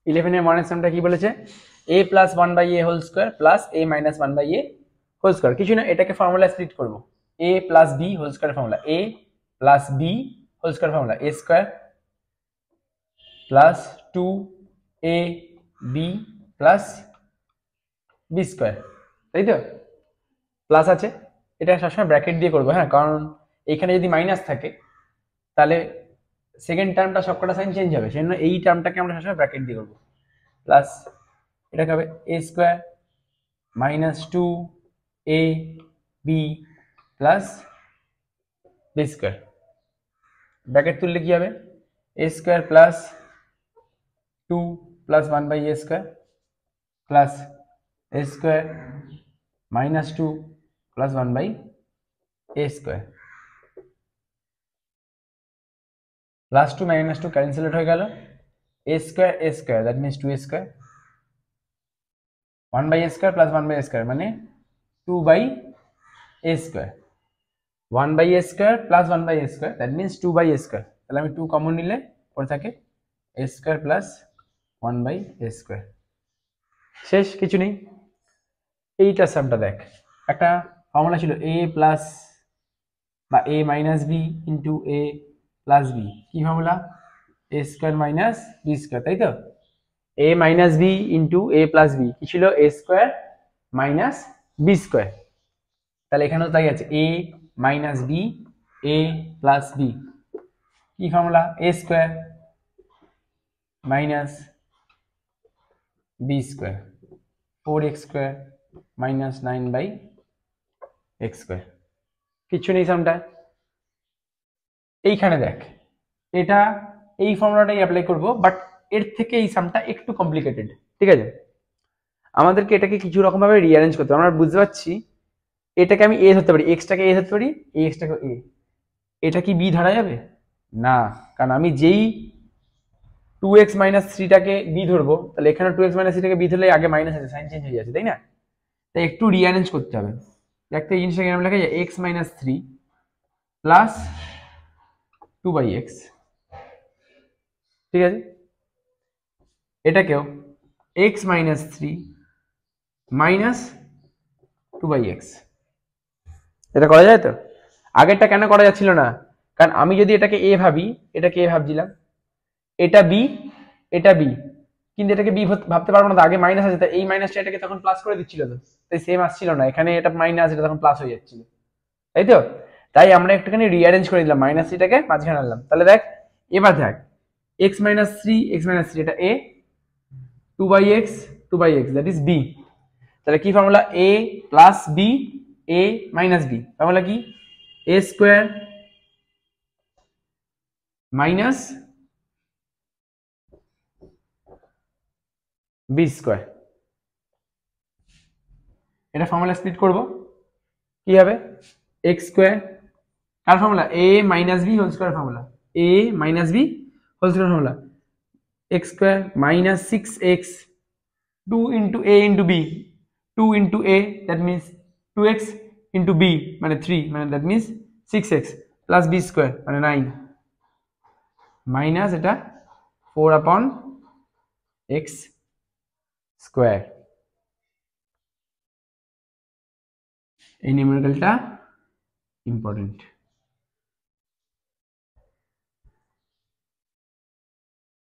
11 এর মনের সামটা কি বলেছে a plus 1 by a whole square plus a minus 1 by a whole square. কিছু না, এটাকে ফর্মুলা স্প্লিট করব। a plus b whole square formula, a plus b whole square formula a square plus 2ab plus b square, তাই তো? Plus আছে, এটা সবসময় bracket দিয়ে করবো, হ্যাঁ, কারণ এইখানে যদি মাইনাস থাকে তাহলে সেকেন্ড টার্মটা সবকটা সাইন চেঞ্জ হবে, সেজন্য এই টার্মটাকে আমরা সবসময় ব্র্যাকেট দিয়ে করবো। প্লাস এটাকে হবে a square minus 2ab plus b square. Bracket তুললে কি হবে a square plus 2 plus 1 by a square plus a square minus 2 plus 1 by a square. Plus 2 minus 2 cancelled হয়ে গেল, a square that means 2a square, 1 by a square plus 1 by a square মানে 2 by a square, 1 by a square plus 1 by a square that means 2 by a square. তাহলে আমি 2 common নিলে পড়ে থাকে a square plus 1 by a square. শেষ, কিছু নেই। এইটার সামটা দেখ, একটা ফর্মুলা ছিল a প্লাস বা a minus b into a plus b, কি formula? a square minus b square, তাই তো? a minus b into a plus b কি ছিল? a square minus b square. তাহলে এখানেও তাই আছে, a minus b a plus b, কি formula? a square minus b square 4x square minus 9 by x square. কিছু নেই সামটা। এইখানে দেখ, এটা এই ফর্মুলাটাই অ্যাপ্লাই করব, বাট এর থেকে এই সামটা একটু কমপ্লিকেটেড, ঠিক আছে? আমাদেরকে এটাকে কিছু রকম ভাবে রিঅ্যারেঞ্জ করতে হবে। আমরা বুঝতে পারছি এটাকে আমি a ধরতে পারি, x টাকে a ধরতে পারি, x টাকে a। এটা কি b ধরা যাবে না, কারণ আমি যেই 2x মাইনাস 3 টাকে b ধরবো, তাহলে এখানে 2x মাইনাস 3 টাকে b ধরলে আগে মাইনাস আছে, সাইন চেঞ্জ হয়ে যাচ্ছে, তাই না? তাই একটু রিঅ্যারেঞ্জ করতে হবে। দেখতে এই জিনিসটাকে আমরা লেখা যায় x minus 3 plus 2 by x, ঠিক আছে? এটাকেও x minus 3 minus 2 by x, এটা করা যায় তো? আগেরটা কেন করা যাচ্ছিল না? কারণ আমি যদি এটাকে a ভাবি, এটাকে a ভাবছিলাম, এটা b, এটা b, কিন্তু এটাকে b ভাবতে পারবো না, তো আগে মাইনাস আছে, তাই এই মাইনাসটা এটাকে তখন প্লাস করে দিচ্ছিল, তো তাই সেম আসছিল না, এখানে এটা মাইনাস, এটা তখন প্লাস হয়ে যাচ্ছিল, তাই তো? তাই আমরা একটুখানি রিঅ্যারেঞ্জ করে দিলাম, মাইনাস থ্রিটাকে মাঝখানে আনলাম। তাহলে দেখ, এবার দেখ x মাইনাস 3 এটা a, 2 by x that is b। তাহলে কি formula? a plus b a minus b, formula কি? a square minus b square. এটা ফর্মুলা স্প্লিট করব, কি হবে? x স্কয়ার, কার formula? a minus b whole square formula, a minus b whole square formula, x square minus 6x 2 into a into b, 2 into a that means 2x into b মানে 3 মানে that means 6x plus b square মানে 9 minus এটা 4 upon x square। এই নিউমেরিক্যালটা important.